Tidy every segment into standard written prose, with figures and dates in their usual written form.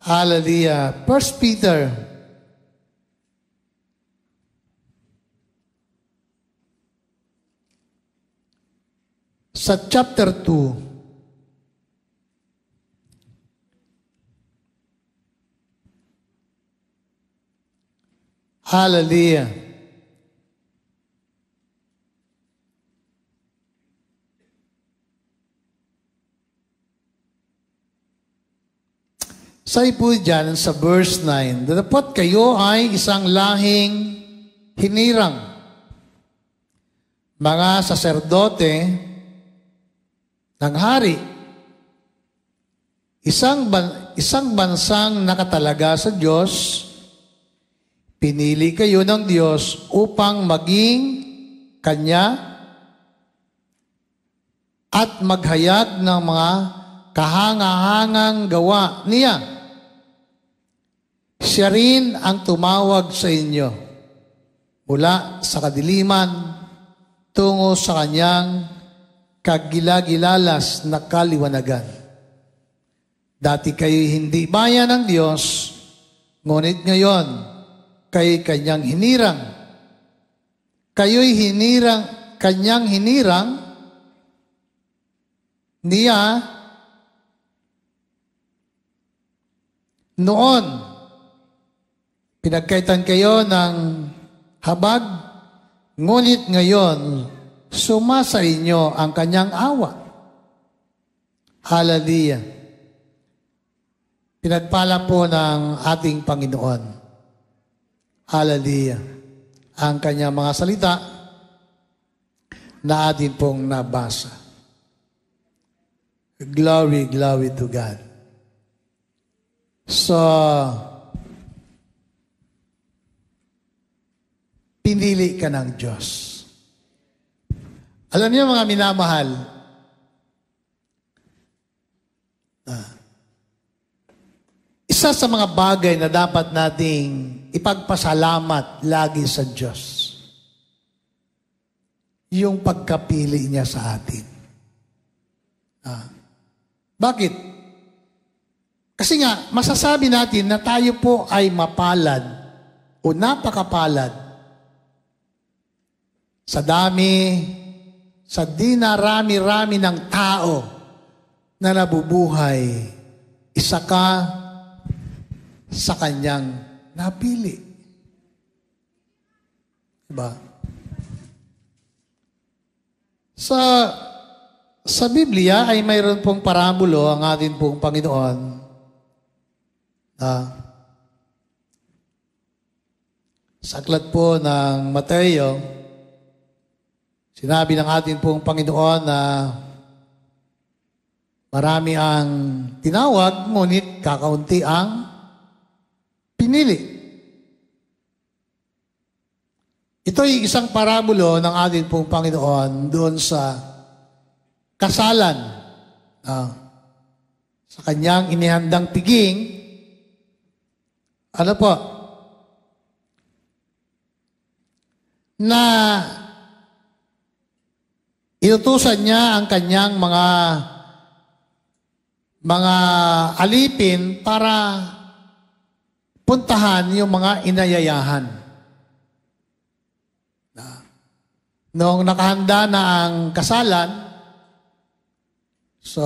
Hallelujah. First Peter sa chapter 2. Hallelujah. Sabi po dyan sa verse 9, dapat kayo ay isang lahing hinirang, mga saserdote ng hari, isang bansang nakatalaga sa Diyos. Pinili kayo ng Diyos upang maging Kanya at maghayag ng mga kahangahangang gawa niya. Siya rin ang tumawag sa inyo mula sa kadiliman tungo sa Kanyang kagilagilalas na kaliwanagan. Dati kayo'y hindi bayan ng Diyos, ngunit ngayon, kayo'y Kanyang hinirang. Kayo'y Kanyang hinirang niya noon. Pinagkaitan kayo ng habag, ngunit ngayon, sumasa inyo ang Kanyang awa. Hallelujah. Pinagpala po ng ating Panginoon. Hallelujah. Ang Kanyang mga salita na atin pong nabasa. Glory, glory to God. So, pinili ka ng Diyos. Alam niyo mga minamahal, isa sa mga bagay na dapat nating ipagpasalamat lagi sa Diyos, yung pagkapili niya sa atin. Bakit? Kasi nga, masasabi natin na tayo po ay mapalad o napakapalad sa dami, sa dinarami-rami ng tao na nabubuhay, isa ka sa Kanyang napili. Diba? Sa Biblia ay mayroon pong parabulo ang ating pong Panginoon. Sa aklat po ng Mateo, sinabi ng ating pong Panginoon na marami ang tinawag, ngunit kakaunti ang pinili. Ito ay isang parabulo ng ating pong Panginoon doon sa kasalan. Sa Kanyang inihandang piging, ano po? Na inutusan niya ang Kanyang mga alipin para puntahan yung mga inayayahan. Noong nakahanda na ang kasalan, so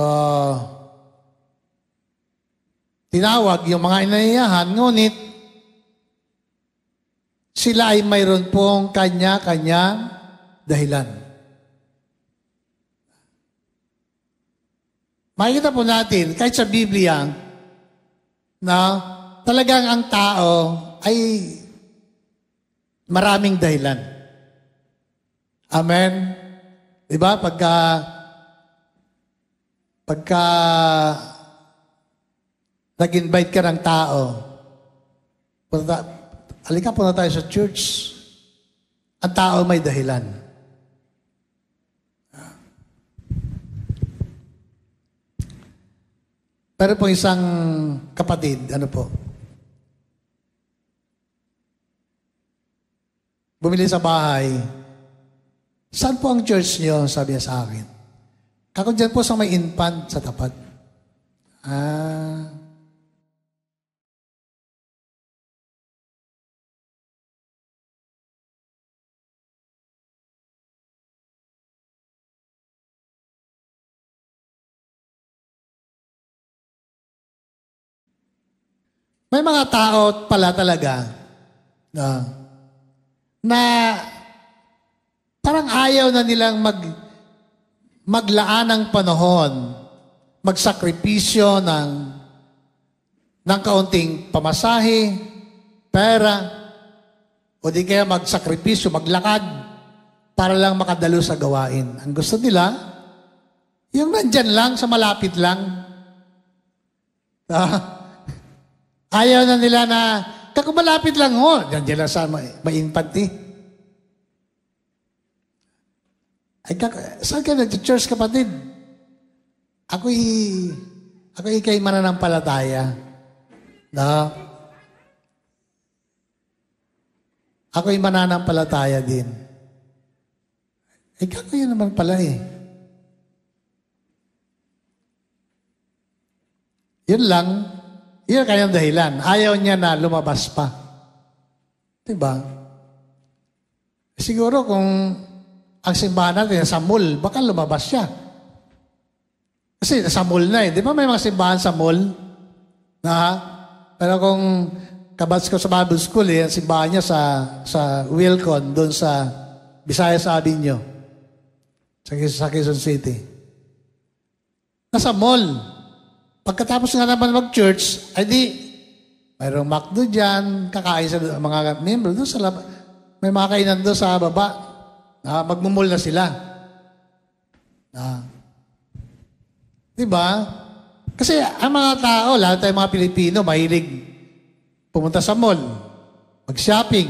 tinawag yung mga inayayahan, ngunit sila ay mayroon pong kanya-kanyang dahilan. Makikita po natin, kahit sa Biblia, na talagang ang tao ay maraming dahilan. Amen? Diba? Pagka nag-invite ka ng tao, halika po na tayo sa church, ang tao may dahilan. Pero po isang kapatid, bumili sa bahay, saan po ang church niyo? Sabi niya sa akin. Kako dyan po sa may infant sa tapat. may mga tao pala talaga na parang ayaw na nilang maglaan ng panahon, magsakripisyo ng kaunting pamasahe, pera, o di kaya magsakripisyo, maglakad, para lang makadalo sa gawain. Ang gusto nila, yung nandyan lang, sa malapit lang. Ayaw na nila na, kung malapit lang ho, dyan lang sa may infantry. Ay, saan ka nag-church, kapatid? Ako'y kay mananampalataya. Ako'y mananampalataya din. Ay, yun naman pala eh. Yun lang. Yun ang kanyang dahilan. Ayaw niya na lumabas pa. Diba? Siguro kung ang simbahan natin sa mall, baka lumabas siya. Kasi sa mall na eh. Di ba may mga simbahan sa mall? Pero kung kabats ko sa Bible School eh, ang simbahan niya sa Wilcon, doon sa Visayas Avenue, sa Quezon City. Nasa mall. Pagkatapos nga naman mag-church, ay di, mayroong McDo dyan, kakain sa mga member doon sa labas. May mga kainan doon sa baba. Magmumul na sila. Diba? Kasi ang mga tao, lahat tayong mga Pilipino, mahilig pumunta sa mall, mag-shopping.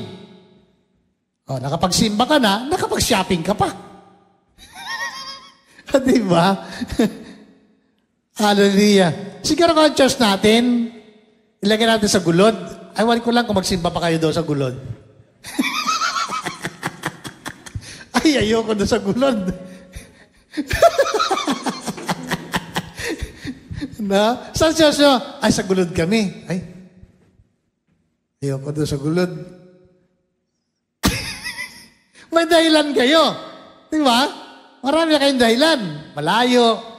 Nakapagsimba ka na, nakapag-shopping ka pa. Diba? Hallelujah. Siguro kung ang church natin, ilagay natin sa gulod. Ay, ko lang kung magsimba pa kayo doon sa gulod. Ay, ayoko doon sa gulod. Saan church nyo? Ay, sa gulod kami. Ay, ayoko doon sa gulod. May dahilan kayo. Diba? Marami na kayong dahilan. Malayo.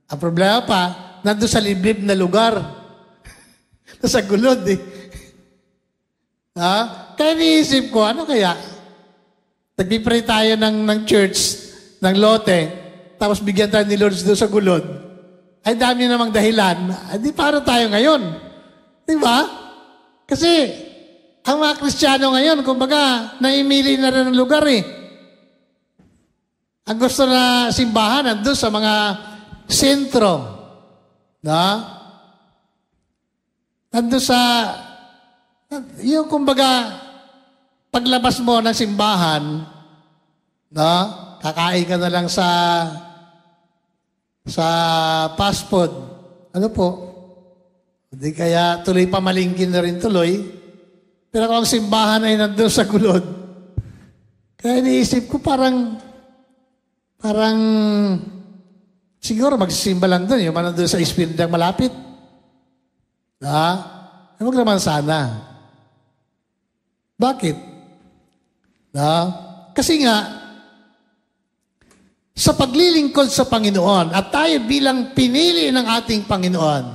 Ang problema pa, nandun sa liblib na lugar. Nasa gulod eh. Kaya niisip ko, ano kaya? Nagpipray tayo ng church, ng lote, tapos bigyan tayo ni Lord doon sa gulod. Ay dami namang dahilan. Ay di para tayo ngayon. Di ba? Kasi, ang mga Kristiyano ngayon, kumbaga, naimili na rin ng lugar eh. Ang gusto na simbahan, nandun sa mga sentro. Nandun sa, yung kumbaga, paglabas mo ng simbahan, kakain ka na lang sa fast food. Ano po? Hindi kaya tuloy pamalingkin na rin tuloy. Pero kung ang simbahan ay nandun sa gulod, kaya iniisip ko parang siguro magsisimba lang doon, yung man doon sa Espiritu malapit. Huwag naman sana. Bakit? Kasi nga, sa paglilingkod sa Panginoon, at tayo bilang pinili ng ating Panginoon,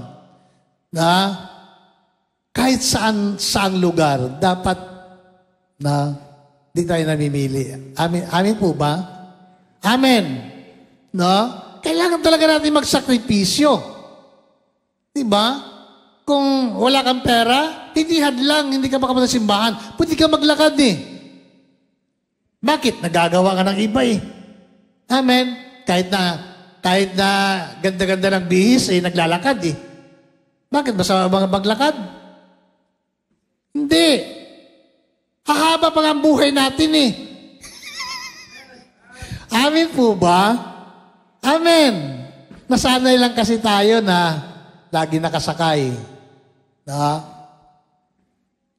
kahit saan lugar, dapat di tayo namimili. Amin po ba? Amen. Kailangan talaga natin magsakripisyo. Diba? Kung wala kang pera, hindi hadlang, hindi ka makapunta sa simbahan. Pwede ka maglakad eh. Bakit? Nagagawa ka ng iba eh. Amen. Kahit na ganda-ganda ng bihis, naglalakad eh. Bakit? Basta maglakad? Hindi. Hahaba pa ang buhay natin eh. Amen po ba? Amen. Nasanay lang kasi tayo na lagi nakasakay.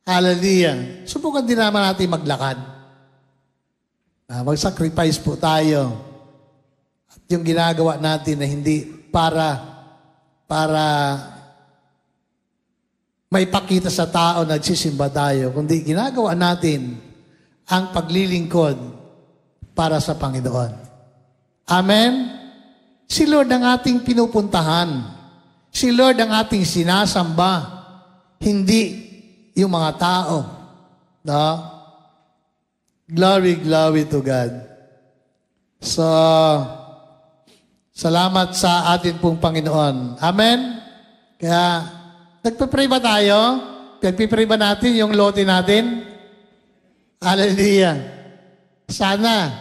Hallelujah. Subukan din naman natin maglakad. Mag-sacrifice po tayo. At yung ginagawa natin na hindi para may pakita sa tao na nagsisimba tayo, kundi ginagawa natin ang paglilingkod para sa Panginoon. Amen? Si Lord ang ating pinupuntahan. Si Lord ang ating sinasamba, hindi yung mga tao. No? Glory, glory to God. So, salamat sa atin pong Panginoon. Amen? Kaya, nagpipray ba tayo? Nagpipray ba natin yung lote natin? Hallelujah. Sana.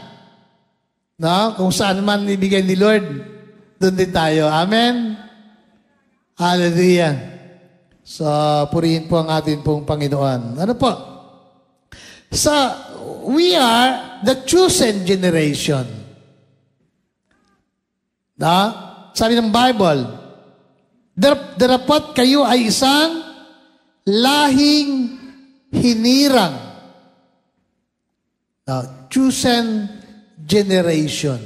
No? Kung saan man ibigay ni Lord, doon din tayo. Amen? Hallelujah. So, purihin po ang atin pong Panginoon. Ano po? So, we are the chosen generation. No? Sabi ng Bible, darapat kayo ay isang lahing hinirang. Chosen generation.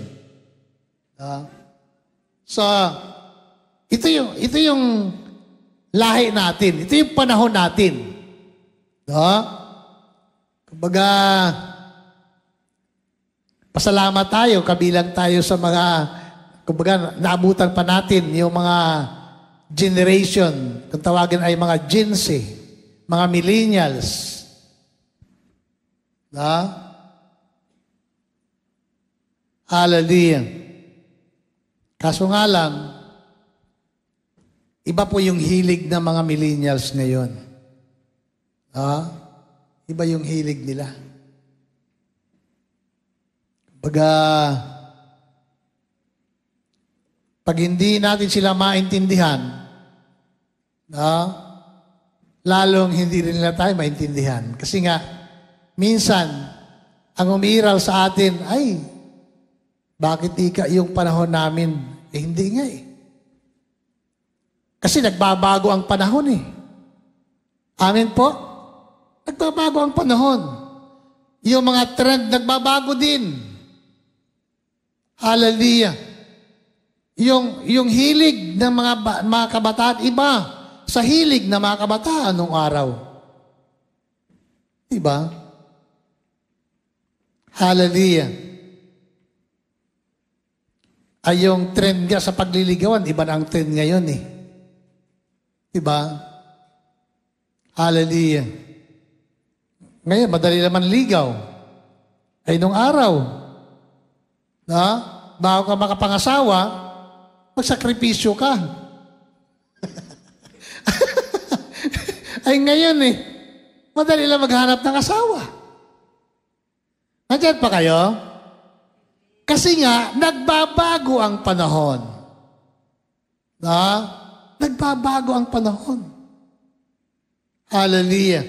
So, ito yung lahi natin. Ito yung panahon natin. Kumbaga, pasalamat tayo, kabilang tayo sa mga, kumbaga, naabutan pa natin yung mga generation, kung tawagin ay mga Gen Z, mga millennials. Hallelujah. Kaso nga lang, iba po yung hilig ng mga millennials ngayon. Iba yung hilig nila. Pag hindi natin sila maintindihan, lalong hindi rin nila tayo maintindihan. Kasi nga, minsan, ang umiiral sa atin, ay, bakit yung panahon namin? Hindi nga eh. Kasi nagbabago ang panahon eh. Amen po? Nagbabago ang panahon. Yung mga trend, nagbabago din. Hallelujah. Yung hilig ng mga kabataan, iba sa hilig ng mga kabataan nung araw. Diba? Hallelujah. Ay yung trend nga sa pagliligawan, iba na ang trend ngayon eh. Diba? Hallelujah. Ngayon, madali naman ligaw. Ay nung araw, bago ka makapangasawa, magsakripisyo ka. Ay ngayon eh, madali lang maghanap ng asawa. Nandiyan pa kayo? Kasi nga, nagbabago ang panahon. Nagbabago ang panahon. Hallelujah.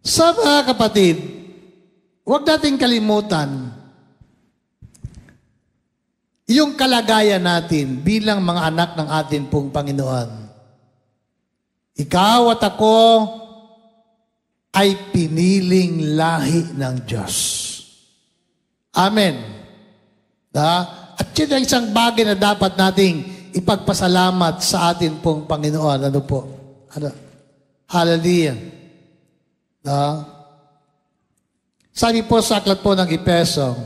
Sa mga kapatid, huwag nating kalimutan yung kalagayan natin bilang mga anak ng atin pong Panginoon. Ikaw at ako ay piniling lahi ng Diyos. Amen. At yun ang isang bagay na dapat nating ipagpasalamat sa atin pong Panginoon. Ano po? Hallelujah. Sabi po sa aklat po ng Efeso,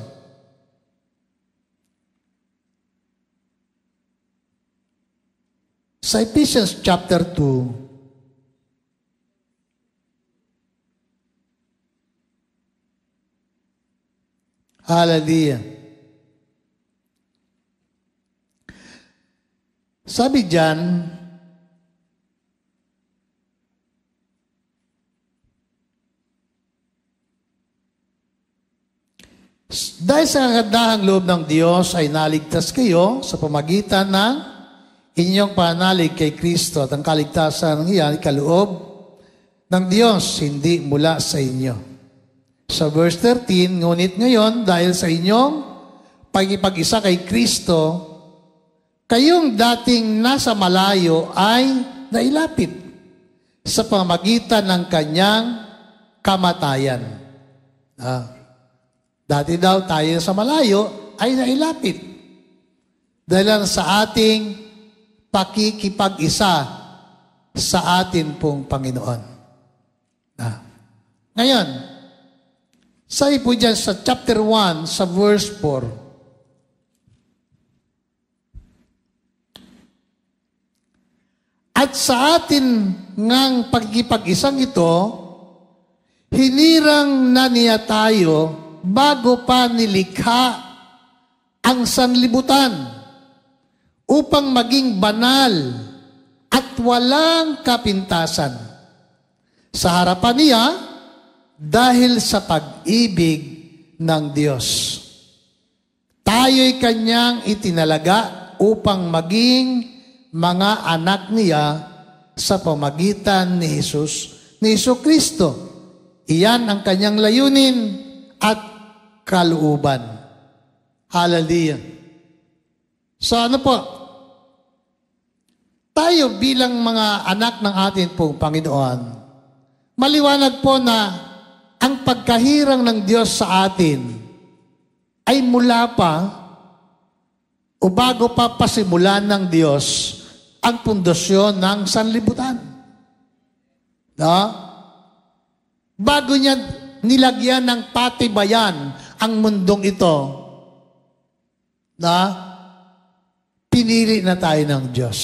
sa Ephesians chapter 2, hallelujah. Sabi diyan, dahil sa kagandahang loob ng Diyos ay naligtas kayo sa pamagitan ng inyong panalig kay Kristo at ang kaligtasan ng iyan kaloob ng Diyos, hindi mula sa inyo. Sa verse 13, ngunit ngayon, dahil sa inyong pagkipag-isa kay Kristo, kayong dating nasa malayo ay nailapit sa pamagitan ng kanyang kamatayan. Dati daw tayo sa malayo ay nailapit dahil sa ating pakikipag-isa sa atin pong Panginoon. Ngayon, sabi po dyan sa chapter 1, sa verse 4, At sa atin ngang pagkipag-isang ito, hinirang na niya tayo bago pa nilikha ang sanlibutan upang maging banal at walang kapintasan sa harapan niya dahil sa pag-ibig ng Diyos. Tayo'y kanyang itinalaga upang maging mga anak niya sa pamagitan ni Hesus Kristo. Iyan ang kanyang layunin at kalooban. Hallelujah. So ano po? Tayo bilang mga anak ng ating pong Panginoon, maliwanag po na ang pagkahirang ng Diyos sa atin ay mula pa o bago pa pasimulan ng Diyos ang pundasyon ng sanlibutan. No? Bago niya nilagyan ng patibayan ang mundong ito, na pinili na tayo ng Diyos.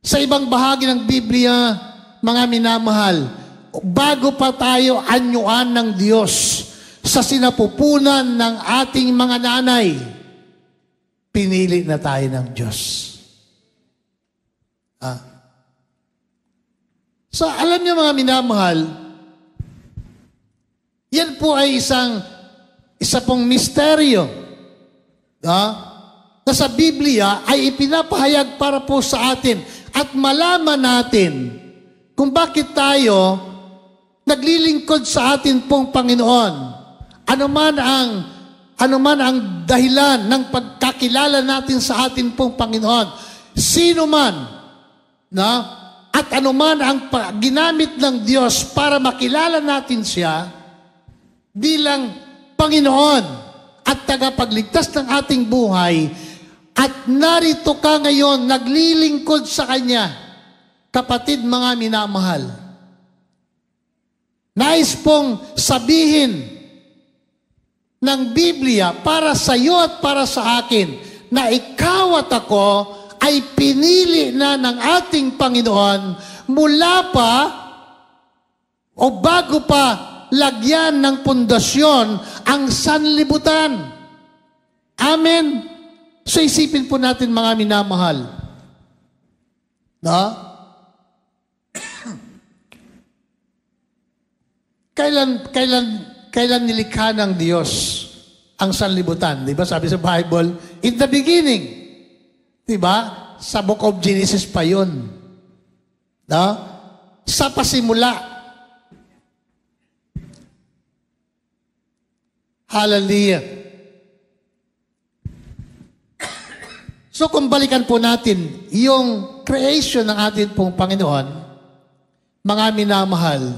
Sa ibang bahagi ng Biblia, mga minamahal, bago pa tayo anyuan ng Diyos sa sinapupunan ng ating mga nanay, pinili na tayo ng Diyos. So, alam niyo mga minamahal, yan po ay isa pong misteryo na sa Biblia ay ipinapahayag para po sa atin at malaman natin kung bakit tayo naglilingkod sa atin pong Panginoon. Ano man ang dahilan ng pagkakilala natin sa atin pong Panginoon. Sino man, at anuman ang ginamit ng Diyos para makilala natin siya bilang Panginoon at tagapagligtas ng ating buhay, at narito ka ngayon naglilingkod sa Kanya, kapatid mga minamahal. Nais pong sabihin ng Biblia para sa iyo at para sa akin na ikaw at ako ay pinili na ng ating Panginoon mula pa o bago pa lagyan ng pundasyon ang sanlibutan. Amen. So isipin po natin mga minamahal. No? Kailan nilikha ng Diyos ang sanlibutan? Di ba? Sabi sa Bible, in the beginning. Diba? Sa Book of Genesis pa yun. No? Sa pasimula. Hallelujah. So kung balikan po natin yung creation ng ating pong Panginoon, mga minamahal,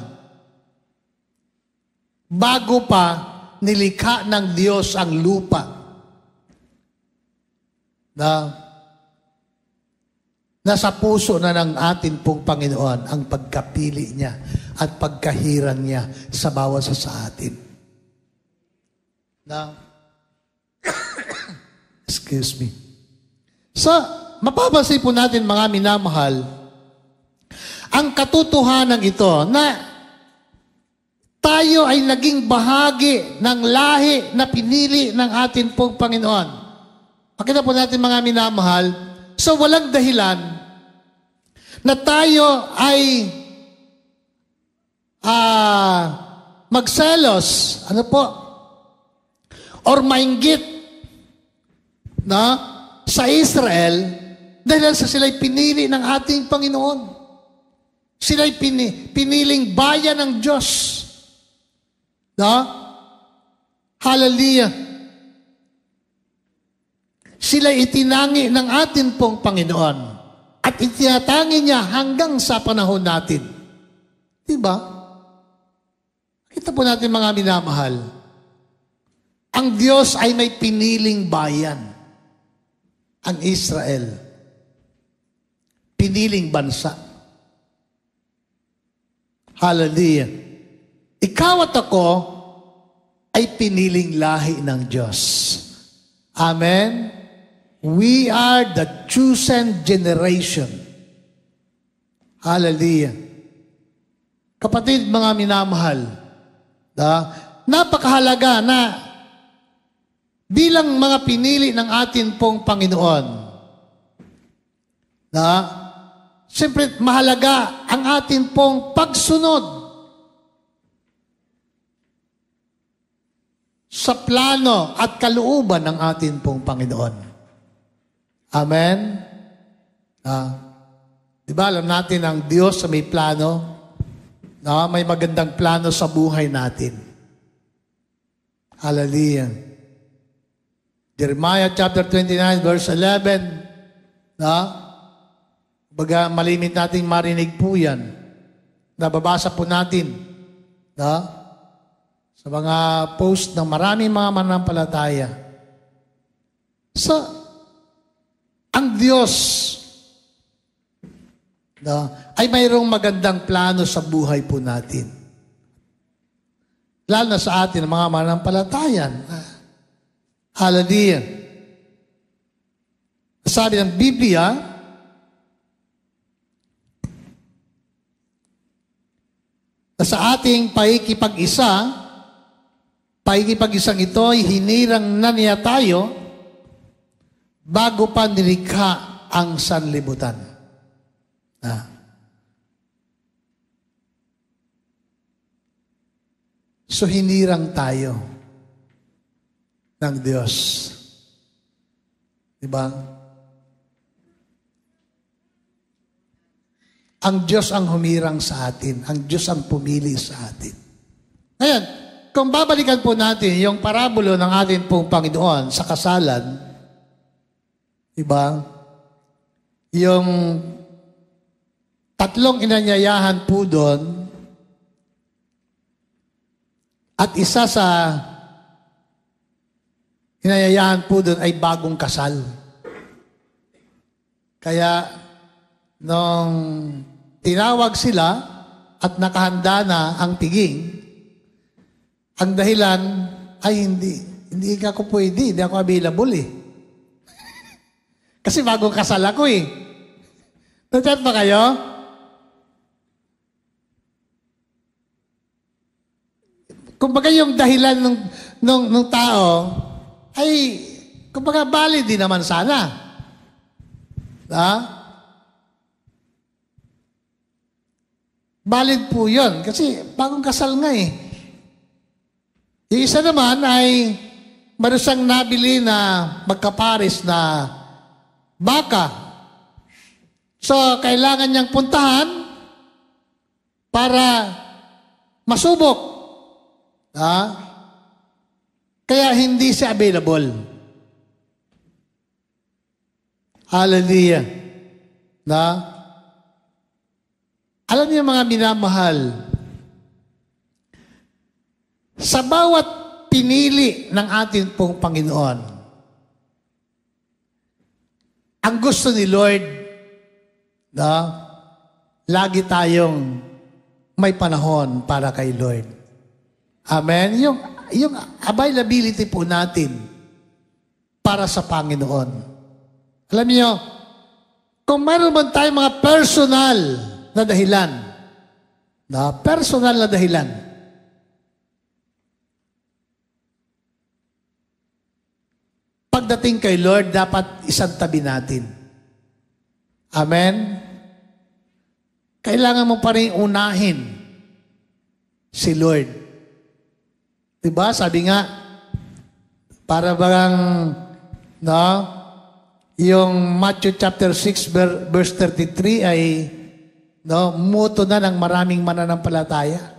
bago pa nilikha ng Diyos ang lupa, nasa puso na ng atin pong Panginoon ang pagkapili niya at pagkahirang niya sa bawat sa atin. Excuse me. So, mapapansin po natin mga minamahal, ang katotohanan ito na tayo ay naging bahagi ng lahi na pinili ng atin pong Panginoon. Makita po natin mga minamahal, so walang dahilan na tayo ay magselos, or mainggit sa Israel dahil sa sila'y pinili ng ating Panginoon. Sila'y piniling bayan ng Diyos. Hallelujah. Sila'y itinangi ng ating pong Panginoon. At itinatangi niya hanggang sa panahon natin. Diba? Kita po natin mga minamahal. Ang Diyos ay may piniling bayan. Ang Israel. Piniling bansa. Hallelujah. Ikaw at ako ay piniling lahi ng Diyos. Amen? We are the chosen generation. Hallelujah. Kapatid, mga minamahal, napakahalaga na bilang mga pinili ng atin pong Panginoon, siyempre mahalaga ang atin pong pagsunod sa plano at kalooban ng atin pong Panginoon. Amen? Di ba, alam natin ang Diyos sa may plano, may magandang plano sa buhay natin. Hallelujah. Jeremiah chapter 29 verse 11, baga malimit nating marinig po yan. Nababasa po natin sa mga post ng maraming mga mananampalataya. So, ang Diyos ay mayroong magandang plano sa buhay po natin. Lalo na sa atin, mga mananampalatayan. Hallelujah. Sabi ng Biblia, na sa ating pakikipag-isang ito ay hinirang na niya tayo bago pa nilikha ang sanlibutan. So, hinirang tayo ng Diyos. Diba? Ang Diyos ang humirang sa atin. Ang Diyos ang pumili sa atin. Ngayon, kung babalikan po natin yung parabulo ng ating pong Panginoon sa kasalan, diba? Yung tatlong inanyayahan po doon, at isa sa inanyayahan po doon ay bagong kasal. Kaya, nung tinawag sila at nakahanda na ang tiging, ang dahilan ay hindi ako pwede, hindi ako available eh. Kasi bagong kasal ako eh. Nandiyan ba kayo? Kumbaga yung dahilan ng tao ay, kumbaga valid din naman sana. Valid po yun. Kasi bagong kasal nga eh. Yung isa naman ay marusang nabili na magkapares na baka. So, kailangan niyang puntahan para masubok. Kaya hindi siya available. Hallelujah. Alam niyo mga minamahal, sa bawat pinili ng ating pong Panginoon, ang gusto ni Lord, lagi tayong may panahon para kay Lord. Amen? Yung availability po natin para sa Panginoon. Alam niyo, kung mayroon man tayong mga personal na dahilan, pagdating kay Lord, dapat isang tabi natin. Amen? Kailangan mo pa rin unahin si Lord. Diba? Sabi nga, para bang, yung Matthew chapter 6 verse 33 ay, moto na ng maraming mananampalataya.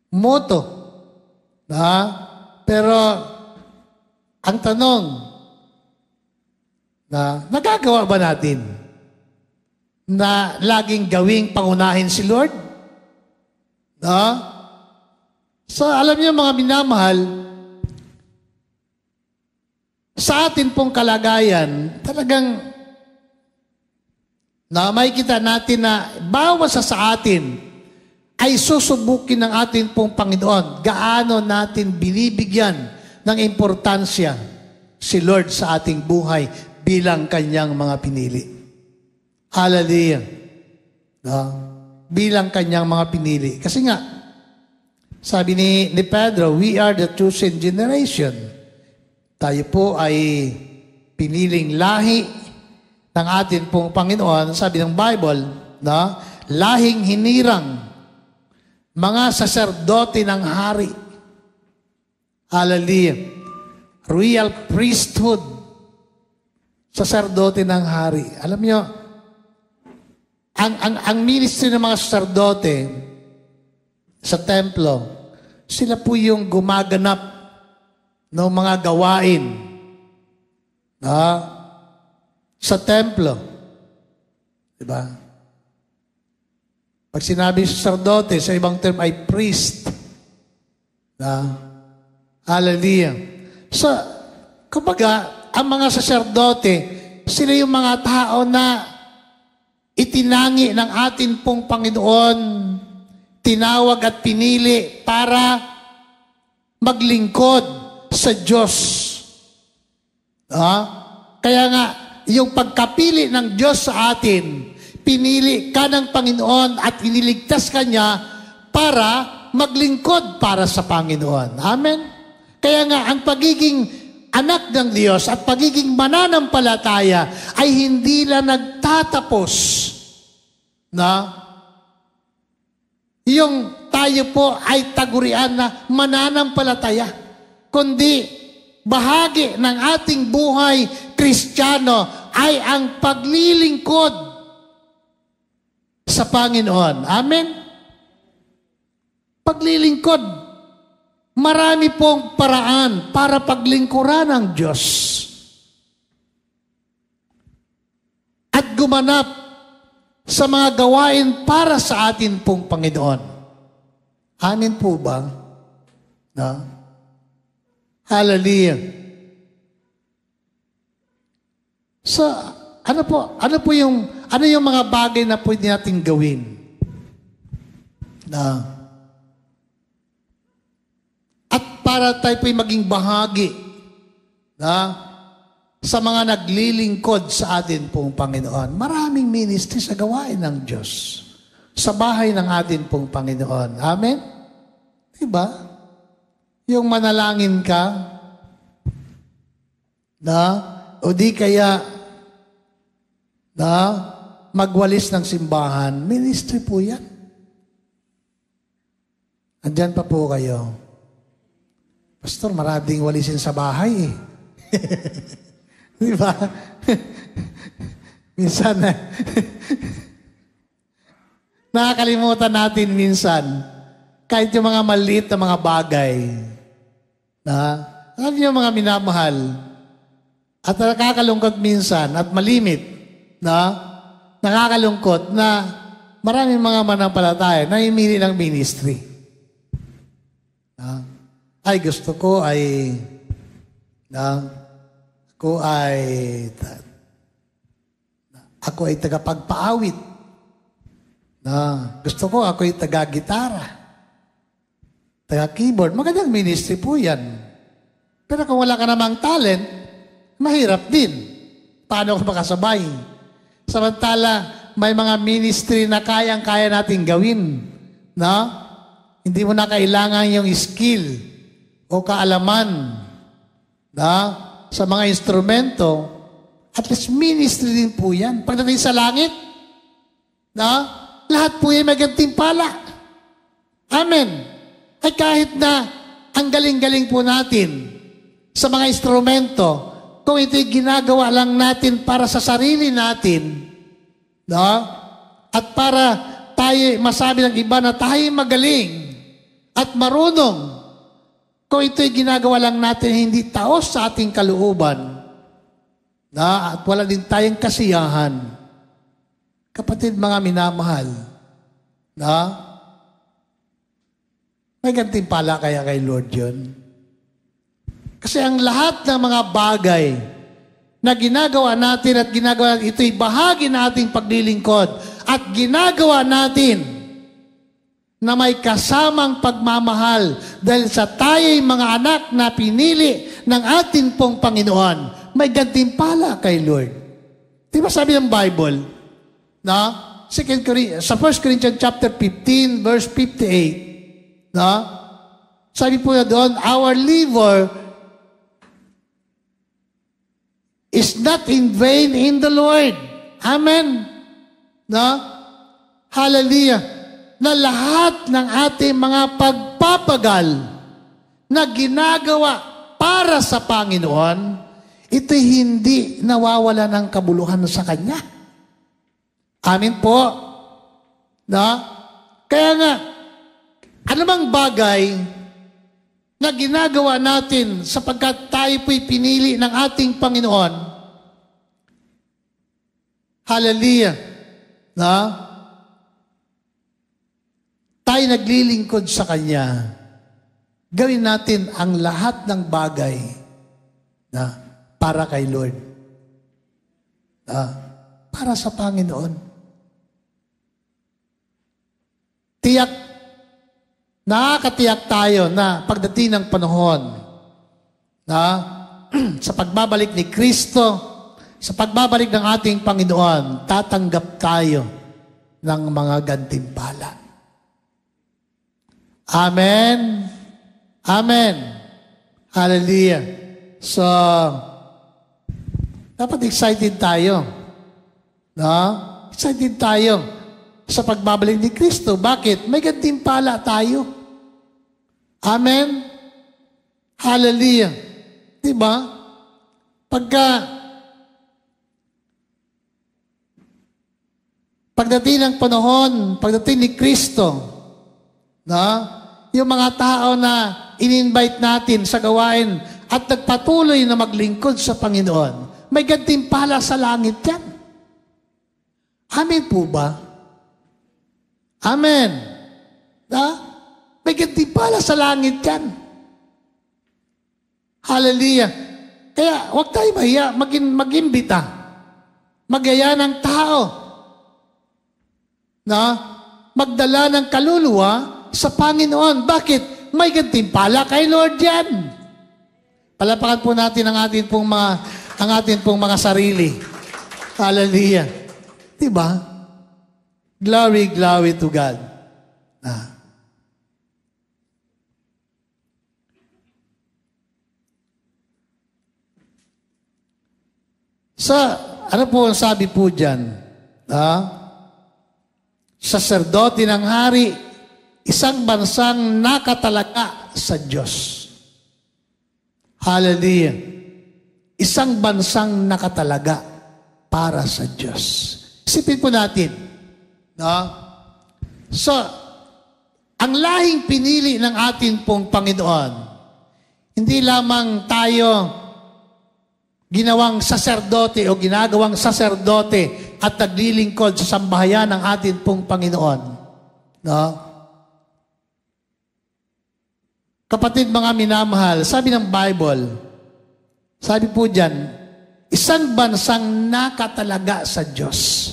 Moto. Pero, ang tanong, nagagawa ba natin na laging gawing pangunahin si Lord? So, alam niyo mga minamahal, sa atin pong kalagayan, talagang makikita natin na bawat sa atin ay susubukin ng atin pong Panginoon. Gaano natin binibigyan ng importansya si Lord sa ating buhay bilang kanyang mga pinili. Hallelujah. No? Bilang kanyang mga pinili. Kasi nga, sabi ni Pedro, we are the chosen generation. Tayo po ay piniling lahi ng atin pong Panginoon. Sabi ng Bible, no? Lahing hinirang, mga saserdote ng hari. Hallelujah. Royal priesthood, saserdote ng hari. Alam niyo, ang ministry ng mga saserdote sa templo, sila po yung gumaganap ng mga gawain sa templo. Diba? Pag sinabi saserdote, sa ibang term ay priest. Hallelujah. So, kumbaga, ang mga saserdote, sila yung mga tao na itinangi ng atin pong Panginoon, tinawag at pinili para maglingkod sa Diyos. Kaya nga, yung pagkapili ng Diyos sa atin, pinili ka ng Panginoon at iniligtas ka niya para maglingkod para sa Panginoon. Amen? Kaya nga, ang pagiging anak ng Diyos at pagiging mananampalataya ay hindi lang nagtatapos na yung tayo po ay tagurian na mananampalataya, kundi bahagi ng ating buhay Kristiyano ay ang paglilingkod sa Panginoon. Amen? Paglilingkod. Marami pong paraan para paglingkuran ng Diyos. At gumanap sa mga gawain para sa atin pong Panginoon. Amin po ba? No? Hallelujah. So, ano yung mga bagay na pwede natin gawin? At para tayo po'y maging bahagi sa mga naglilingkod sa atin pong Panginoon. Maraming ministry sa gawain ng Diyos. Sa bahay ng atin pong Panginoon. Amen? Diba? Yung manalangin ka, o di kaya, magwalis ng simbahan, ministry po yan. Andyan pa po kayo. Pastor, maraming walisin sa bahay eh. Di ba? Minsan nakakalimutan natin minsan, kahit yung mga maliit na mga bagay, alam niyo mga minamahal, at nakakalungkot minsan, at malimit, nakakalungkot na maraming mga manampalataya na himili ng ministry. Ay, gusto ko ay ako ay tagapagpaawit. Gusto ko ako ay taga-gitara, taga-keyboard. Magandang ministry po yan. Pero kung wala ka namang talent, mahirap din. Paano ka makasabay? Samantala, may mga ministry na kayang-kaya natin gawin. Hindi mo na kailangan yung skill o kaalaman sa mga instrumento. At least ministry din po yan. Pagdating sa langit, lahat po yan may gantimpala. Amen. Ay kahit na ang galing-galing po natin sa mga instrumento, kung ito'y ginagawa lang natin para sa sarili natin, at para tayo masabi ng iba na tayo magaling at marunong, kung ito'y ginagawa lang natin hindi taos sa ating kalooban, at wala din tayong kasiyahan, kapatid mga minamahal, may gantimpala kaya kay Lord yun? Kasi ang lahat ng mga bagay na ginagawa natin at ginagawa natin, ito'y bahagi na ating paglilingkod at ginagawa natin na may kasamang pagmamahal dahil sa tayo'y mga anak na pinili ng atin pong Panginoon. May gantimpala kay Lord. Di ba sabi ng Bible, sa 1 Corinthians chapter 15, verse 58, no? Sabi po na doon, our labor is not in vain in the Lord. Amen. No? Hallelujah. Na lahat ng ating mga pagpapagal na ginagawa para sa Panginoon, ito hindi nawawala ng kabuluhan sa Kanya. Amen po. No? Kaya nga, anumang bagay na ginagawa natin sapagkat tayo po'y pinili ng ating Panginoon, hallelujah, no? Tayo naglilingkod sa Kanya, gawin natin ang lahat ng bagay na para kay Lord. Para sa Panginoon. Nakakatiyak tayo na pagdating ng panahon na sa pagbabalik ni Kristo, sa pagbabalik ng ating Panginoon, tatanggap tayo ng mga gantimpala. Amen. Amen. Hallelujah. So, dapat excited tayo. No? Excited tayo sa pagbabalik ni Kristo. Bakit? May gantimpala tayo. Amen? Hallelujah. Diba? Pagdating ng panahon, pagdating ni Kristo, no? Yung mga tao na in-invite natin sa gawain at nagpatuloy na maglingkod sa Panginoon, may gantimpala sa langit yan. Amen po ba? Amen. May gantimpala sa langit yan. Hallelujah. Kaya huwag tayo mahiya, mag-imbita. Magyaya ng tao. Magdala ng kaluluwa sa Panginoon. Bakit? May gantimpala kay Lord yan. Palapakan po natin ang ating pong mga sarili. Hallelujah. Diba? Glory, glory to God. Ano po ang sabi po dyan? Saserdote ng hari, isang bansang nakatalaga sa Diyos. Hallelujah. Isang bansang nakatalaga para sa Diyos. Isipin po natin. So, ang lahing pinili ng ating pong Panginoon, hindi lamang tayo ginawang saserdote o ginagawang saserdote at naglilingkod sa sambahayan ng ating pong Panginoon. Kapatid, mga minamahal, sabi ng Bible, sabi po dyan, isang bansang nakatalaga sa Diyos.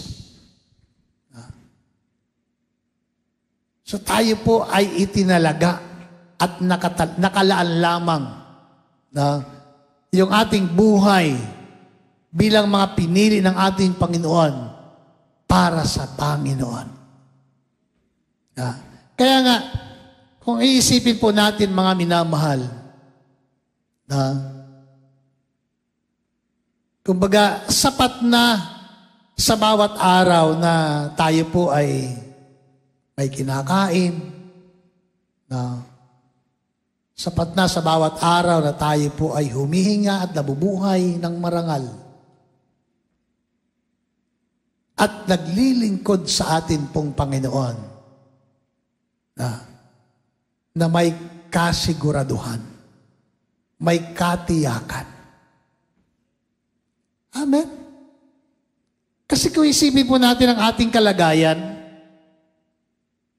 So tayo po ay itinalaga at nakalaan lamang na yung ating buhay bilang mga pinili ng ating Panginoon para sa Panginoon. Kaya nga, kung iisipin po natin mga minamahal, kumbaga, sapat na sa bawat araw na tayo po ay may kinakain, sapat na sa bawat araw na tayo po ay humihinga at nabubuhay ng marangal. At naglilingkod sa atin pong Panginoon na may kasiguraduhan, may katiyakan. Amen? Kasi kung isipin po natin ang ating kalagayan,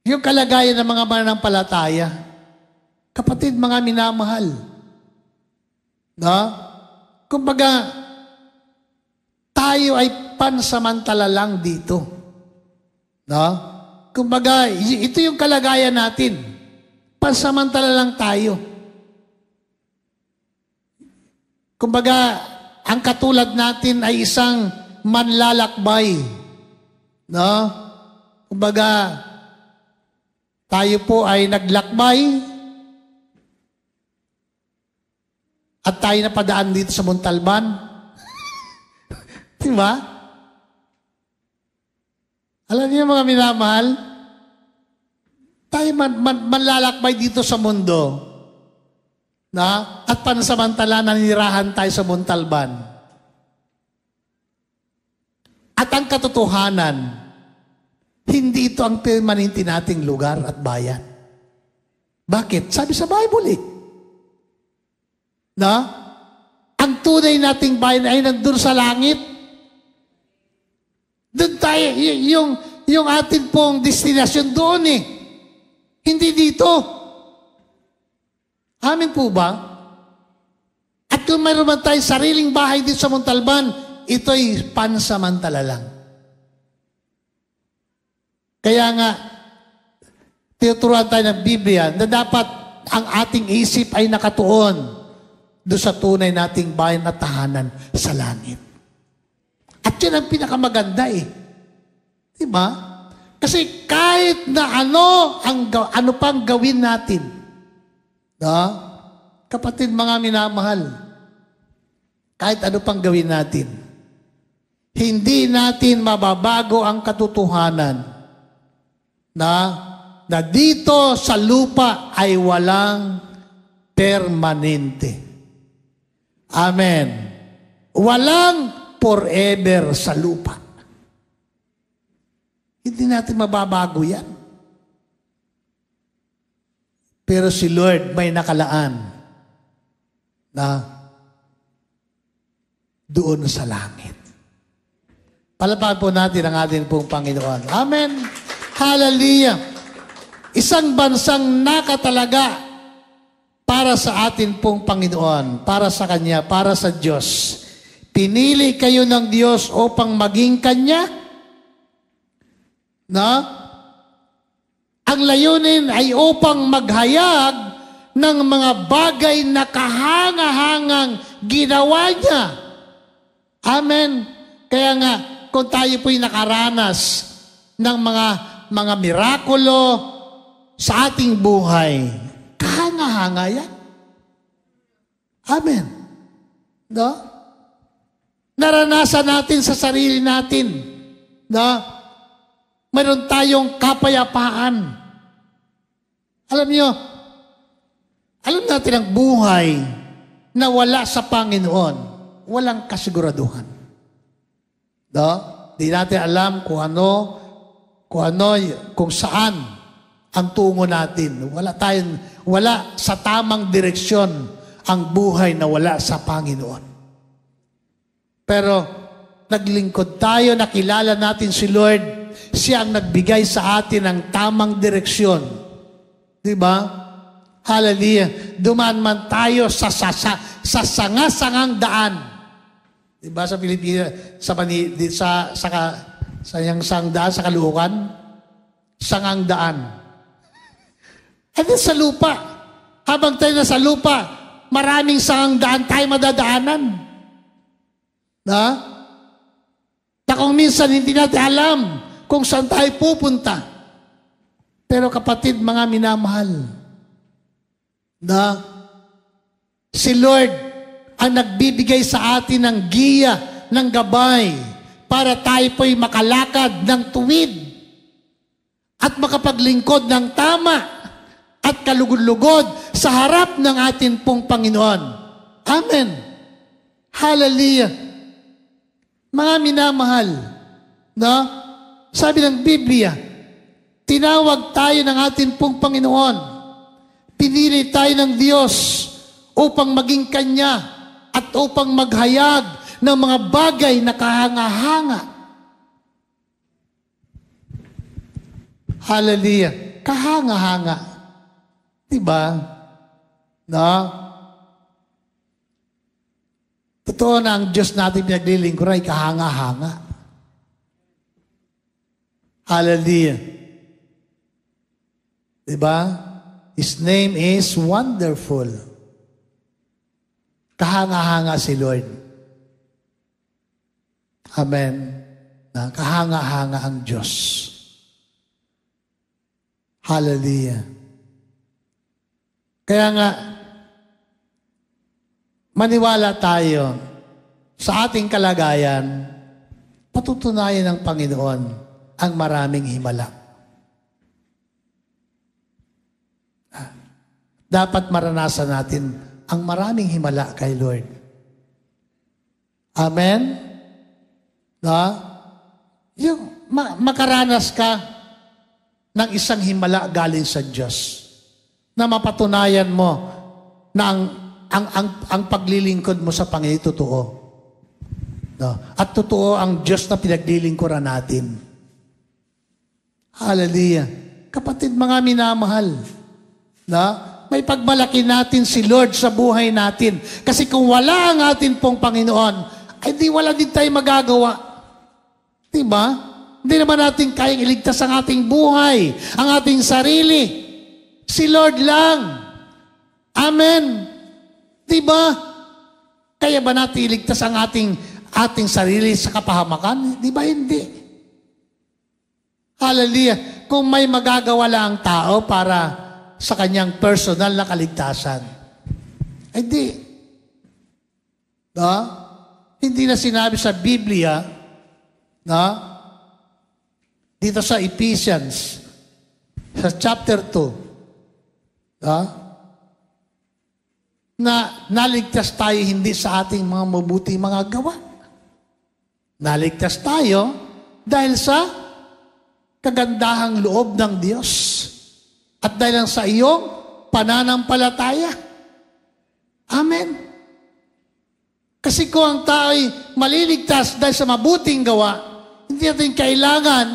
yung kalagayan ng mga mananampalataya, kapatid, mga minamahal, kumbaga, tayo ay pansamantala lang dito. Kumbaga, ito yung kalagayan natin. Pansamantala lang tayo. Kumbaga, ang katulad natin ay isang manlalakbay. Kumbaga, tayo po ay naglakbay at tayo napadaan dito sa Montalban. Diba? Alam niyo mga minamahal, tayo manlalakbay dito sa mundo, na at pansamantala nanirahan tayo sa Montalban. At ang katotohanan, hindi ito ang permanente nating lugar at bayan. Bakit? Sabi sa Bible na ang tunay nating bayan ay nandun sa langit. Doon tayo, yung atin pong destinasyon doon Hindi dito. Amin po ba? At kung mayroon man tayo sariling bahay dito sa Montalban, ito'y pansamantala lang. Kaya nga, tinuturuan tayo ng Biblia na dapat ang ating isip ay nakatuon doon sa tunay nating bayan at tahanan sa langit. At yun ang pinakamaganda Diba? Kasi kahit na ano pang gawin natin, kapatid mga minamahal, kahit ano pang gawin natin, hindi natin mababago ang katotohanan na dito sa lupa ay walang permanente. Amen. Walang forever sa lupa. Hindi natin mababago yan. Pero si Lord may nakalaan na doon sa langit. Palapakan po natin ang ating pong Panginoon. Amen. Hallelujah. Isang bansang nakatalaga para sa atin pong Panginoon, para sa Kanya, para sa Diyos. Pinili kayo ng Diyos upang maging Kanya, ang layunin ay upang maghayag ng mga bagay na kahanga-hangang ginawa niya. Amen. Kaya nga, kung tayo po'y nakaranas ng mga mirakulo sa ating buhay, kahanga-hanga yan. Amen. Naranasan natin sa sarili natin, mayroon tayong kapayapaan. Alam natin ang buhay na wala sa Panginoon, walang kasiguraduhan. Di natin alam kung saan ang tungo natin. Wala sa tamang direksyon ang buhay na wala sa Panginoon. Pero naglingkod tayo, nakilala natin si Lord. Siya ang nagbigay sa atin ng tamang direksyon. Diba? Hallelujah. Dumaan man tayo sa sanga-sangang daan. Diba sa Pilipinas, sa yung sangdaan, sa Caloocan? Sangang daan. At sa lupa, habang tayo nasa lupa, maraming sangang daan tayo madadaanan. Na kung minsan hindi natin alam kung saan tayo pupunta. Pero kapatid, mga minamahal, si Lord ang nagbibigay sa atin ng giya, ng gabay, para tayo po'y makalakad ng tuwid at makapaglingkod ng tama at kalugod-lugod sa harap ng atin pong Panginoon. Amen. Hallelujah. Mga minamahal, sabi ng Biblia, tinawag tayo ng atin pong Panginoon. Pinili tayo ng Diyos upang maging Kanya at upang maghayag ng mga bagay na kahanga-hanga. Hallelujah. Kahanga-hanga. Diba? Totoo na ang Diyos natin pinaglilingkuran ay kahanga-hanga. Hallelujah. Diba? His name is Wonderful. Kahanga-hanga si Lord. Amen. Kahanga-hanga ang Diyos. Hallelujah. Kaya nga, maniwala tayo sa ating kalagayan, patutunayan ng Panginoon ang maraming himala. Dapat maranasan natin ang maraming himala kay Lord. Amen? No? Yung makaranas ka ng isang himala galing sa Diyos na mapatunayan mo na ang paglilingkod mo sa Panginoon totoo. No? At totoo ang Diyos na pinaglilingkuran natin. Hallelujah. Kapatid, mga minamahal, no? May pagmalaki natin si Lord sa buhay natin. Kasi kung wala ang atin pong Panginoon, ay di wala din tayo magagawa. Diba? Hindi naman natin kayang iligtas ang ating buhay, ang ating sarili. Si Lord lang. Amen. Diba? Kaya ba natin iligtas ang ating sarili sa kapahamakan? Diba hindi? Hallelujah. Kung may magagawa lang ang tao para sa kanyang personal na kaligtasan, ay di. No? Hindi na sinabi sa Biblia, no? Dito sa Ephesians, sa chapter 2, no? Na naligtas tayo hindi sa ating mga mabuting mga gawa. Naligtas tayo dahil sa kagandahang loob ng Diyos. At dahil lang sa iyong pananampalataya. Amen. Kasi kung ang tao'y maliligtas dahil sa mabuting gawa, hindi natin kailangan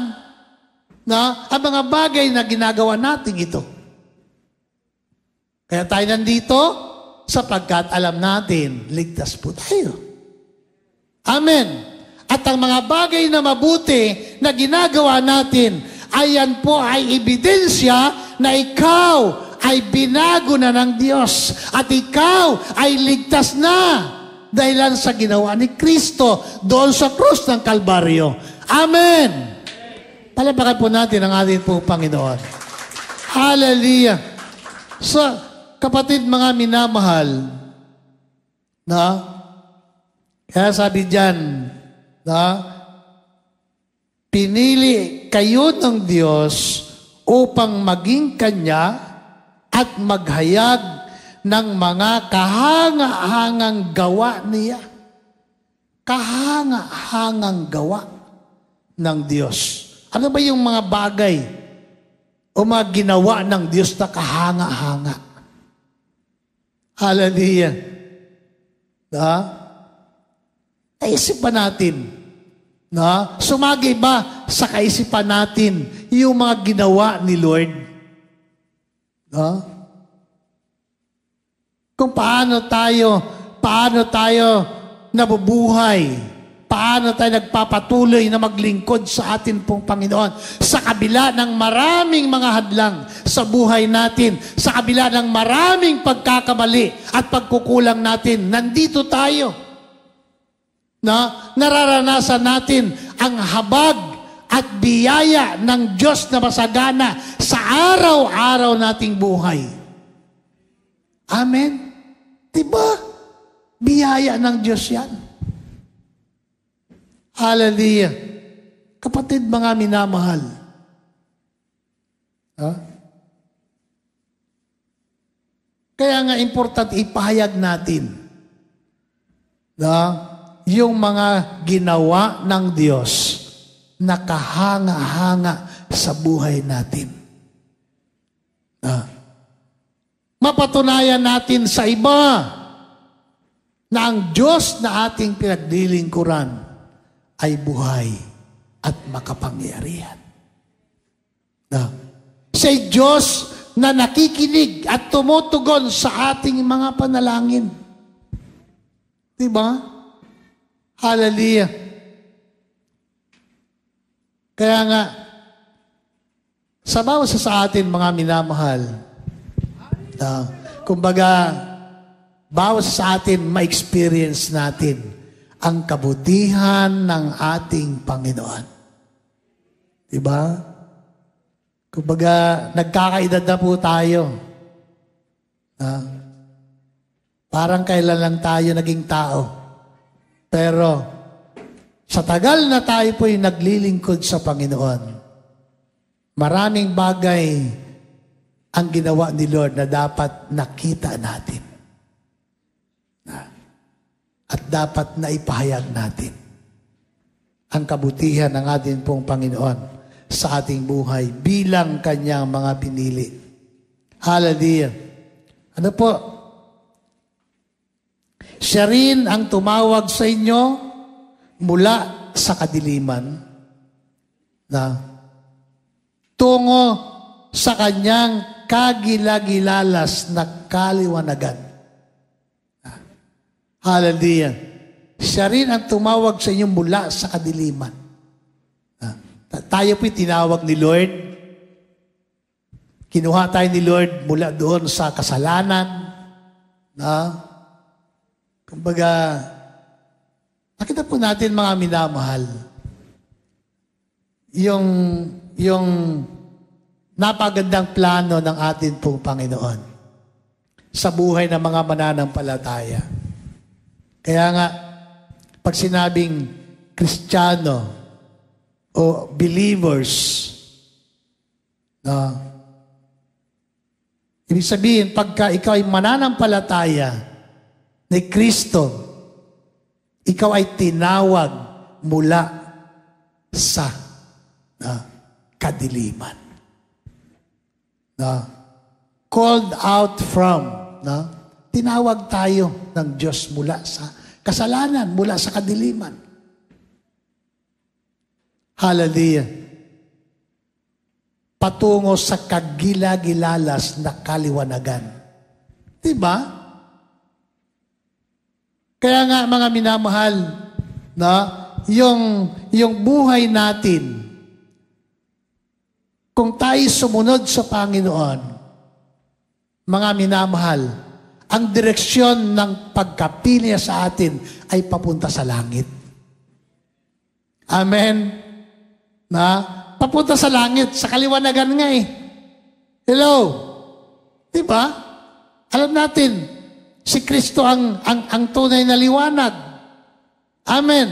na ang mga bagay na ginagawa natin ito. Kaya tayo nandito sapagkat alam natin, ligtas po tayo. Amen. At ang mga bagay na mabuti na ginagawa natin, ayan po ay ebidensya na ikaw ay binago na ng Diyos at ikaw ay ligtas na dahilan sa ginawa ni Kristo doon sa krus ng Kalbaryo. Amen! Palapakan po natin ang ating po Panginoon. Hallelujah! So, kapatid mga minamahal, na kaya sabi dyan, na pinili kayo ng Diyos upang maging Kanya at maghayag ng mga kahanga-hangang gawa niya. Kahanga-hangang gawa ng Diyos. Ano ba yung mga bagay o mga ginawa ng Diyos na kahanga-hanga? Hallelujah. Naisipan natin. Sumagi ba sa kaisipan natin yung mga ginawa ni Lord? Kung paano tayo nabubuhay, paano tayo nagpapatuloy na maglingkod sa atin pong Panginoon sa kabila ng maraming mga hadlang sa buhay natin, sa kabila ng maraming pagkakamali at pagkukulang natin, nandito tayo. Nararanasan natin ang habag at biyaya ng Diyos na masagana sa araw-araw nating buhay. Amen? Diba? Biyaya ng Diyos yan. Hallelujah. Kapatid, mga minamahal. Kaya nga important ipahayag natin yung mga ginawa ng Diyos na kahanga-hanga sa buhay natin. Mapatunayan natin sa iba na ang Diyos na ating pinaglilingkuran ay buhay at makapangyarihan. Siya'y Diyos na nakikinig at tumutugon sa ating mga panalangin. Diba? Hallelujah. Kaya nga, sa bawat sa atin, mga minamahal, kumbaga, bawat sa atin, ma-experience natin ang kabutihan ng ating Panginoon. Diba? Kumbaga, nagkakaedad na po tayo. Parang kailan lang tayo naging tao. Pero, sa tagal na tayo po'y naglilingkod sa Panginoon, maraming bagay ang ginawa ni Lord na dapat nakita natin. At dapat na ipahayag natin ang kabutihan ng ating pong Panginoon sa ating buhay bilang kanyang mga pinili. Hallelujah. Ano po? Siya rin ang tumawag sa inyo mula sa kadiliman na tungo sa kanyang kagilagilalas na kaliwanagan. Hallelujah. Siya rin ang tumawag sa inyo mula sa kadiliman. Tayo po'y tinawag ni Lord. Kinuha tayo ni Lord mula doon sa kasalanan. Kumbaga, nakita po natin mga minamahal, yung napagandang plano ng atin pong Panginoon sa buhay ng mga mananampalataya. Kaya nga, pag sinabing Kristiyano o believers, ibig sabihin, pagka ikaw ay mananampalataya ni Kristo, ikaw ay tinawag mula sa kadiliman. Called out from, tinawag tayo ng Diyos mula sa kasalanan, mula sa kadiliman. Hallelujah. Patungo sa kagilagilalas na kaliwanagan. Diba? Kaya nga mga minamahal, yung buhay natin, kung tayo sumunod sa Panginoon, mga minamahal, ang direksyon ng pagkapili niya sa atin ay papunta sa langit. Amen? Papunta sa langit, sa kaliwanagan nga eh. Hello? Diba? Alam natin, si Kristo ang tunay na liwanag. Amen?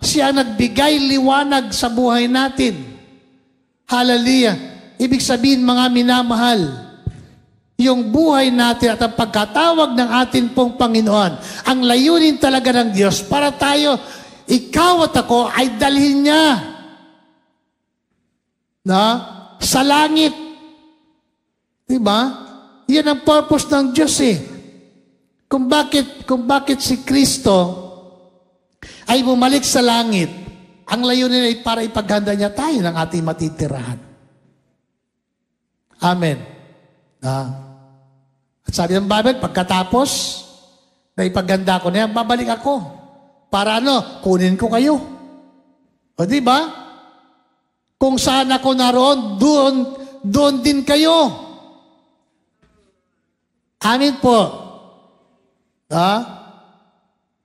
Siya nagbigay liwanag sa buhay natin. Hallelujah. Ibig sabihin, mga minamahal, yung buhay natin at ang pagkatawag ng atin pong Panginoon, ang layunin talaga ng Diyos para tayo, ikaw at ako, ay dalhin niya sa langit. Diba? Yan ang purpose ng Diyos eh. Kung bakit si Kristo ay bumalik sa langit, ang layunin ay para ipaghanda niya tayo ng ating matitirahan. Amen. At sabi ng Bible, pagkatapos na ipaghanda ko na yan, babalik ako. Para kunin ko kayo. O diba? Kung saan ako naroon, doon din kayo. Amin po.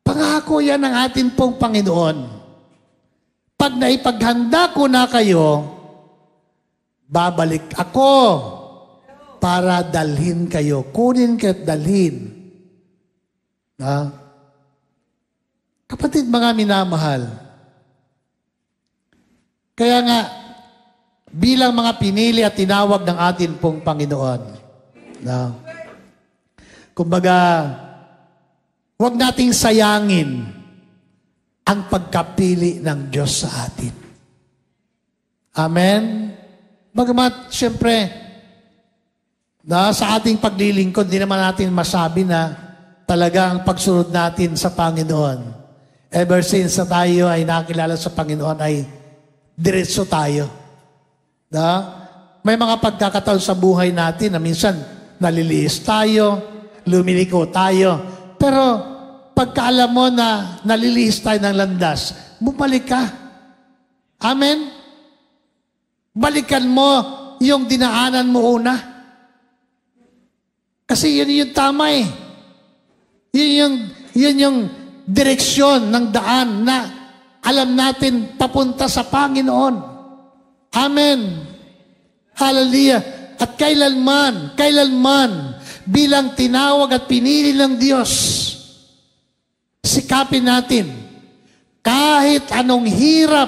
Pangako yan ng atin pong Panginoon. Pag naipaghanda ko na kayo, babalik ako para dalhin kayo. Kunin kayo at dalhin. Kapatid, mga minamahal, kaya nga, bilang mga pinili at tinawag ng atin pong Panginoon, kumbaga, huwag nating sayangin ang pagkapili ng Diyos sa atin. Amen? Bagamat, siyempre, sa ating paglilingkod, di naman natin masabi na talagang pagsunod natin sa Panginoon. Ever since na tayo ay nakilala sa Panginoon, ay diretso tayo. May mga pagkakataon sa buhay natin na minsan naliliis tayo, lumiliko tayo. Pero pagkaalam mo na nalilihis tayo ng landas, bumalik ka. Amen? Balikan mo yung dinaanan mo una. Kasi yun yung tama eh. Yun yung direksyon ng daan na alam natin papunta sa Panginoon. Amen. Hallelujah. At kailanman, bilang tinawag at pinili ng Diyos, sikapin natin, kahit anong hirap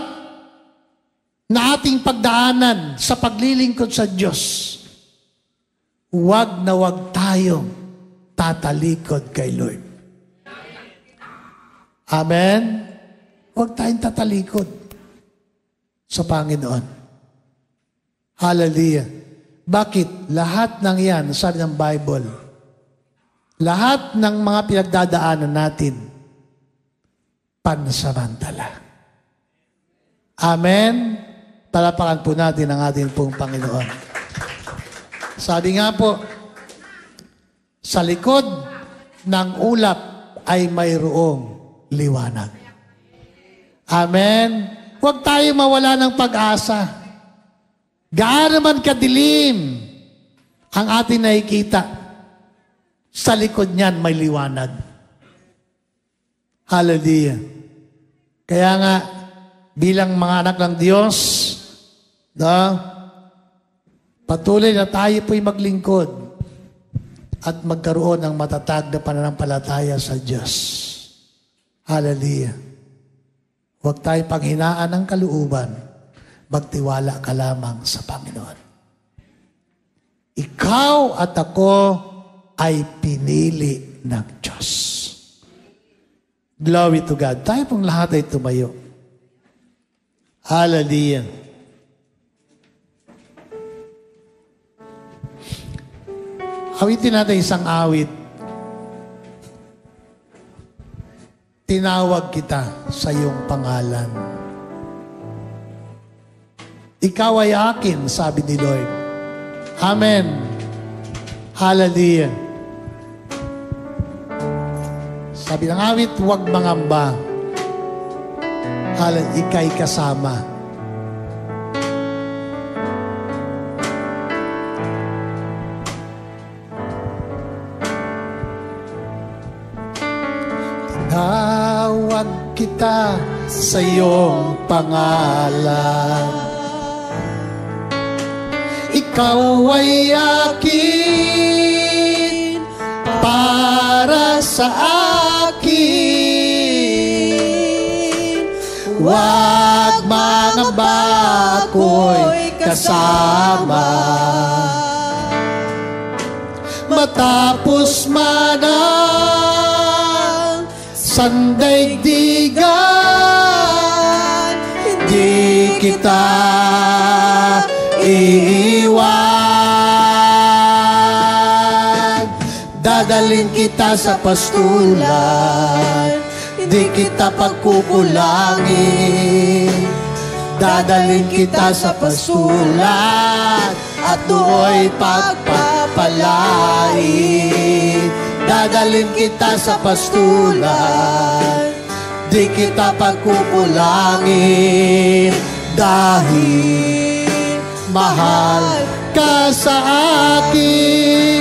na ating pagdaanan sa paglilingkod sa Diyos, huwag na huwag tayong tatalikod kay Lord. Amen? Huwag tayong tatalikod sa Panginoon. Hallelujah. Bakit? Lahat ng yan, sabi ng Bible, lahat ng mga pinagdadaanan natin, pansamantala. Amen? Palapakan po natin ang ating pong Panginoon. Sabi nga po, sa likod ng ulap ay mayroong liwanag. Amen? Huwag tayo mawala ng pag-asa. Gaano man kadilim ang ating nakikita, sa likod niyan may liwanag. Hallelujah. Kaya nga, bilang mga anak ng Diyos, patuloy na tayo po'y maglingkod at magkaroon ng matatag na pananampalataya sa Diyos. Hallelujah. Huwag tayo panghinaan ng kalooban. Magtiwala ka lamang sa Panginoon. Ikaw at ako ay pinili ng Diyos. Glory to God. Tayo pong lahat ay tumayo. Hallelujah. Awitin natin isang awit. Tinawag kita sa iyong pangalan. Ikaw ay akin, sabi ni Lord. Amen. Hallelujah. Sabi ng awit, huwag mangamba. Hallelujah. Ika'y kasama. Tinawag kita sa iyong pangalan. Ikaw ay akin, para sa akin. Huwag mangamba, ako'y kasama. Matapos man ang sandaigdigan, hindi kita iiwan. Dadalhin kita sa pastulan, di kita pagkukulangin. Dadalhin kita sa pastulan, at do'y pagpapalain. Dadalhin kita sa pastulan, di kita pagkukulangin. Dahil mahal ka sa akin.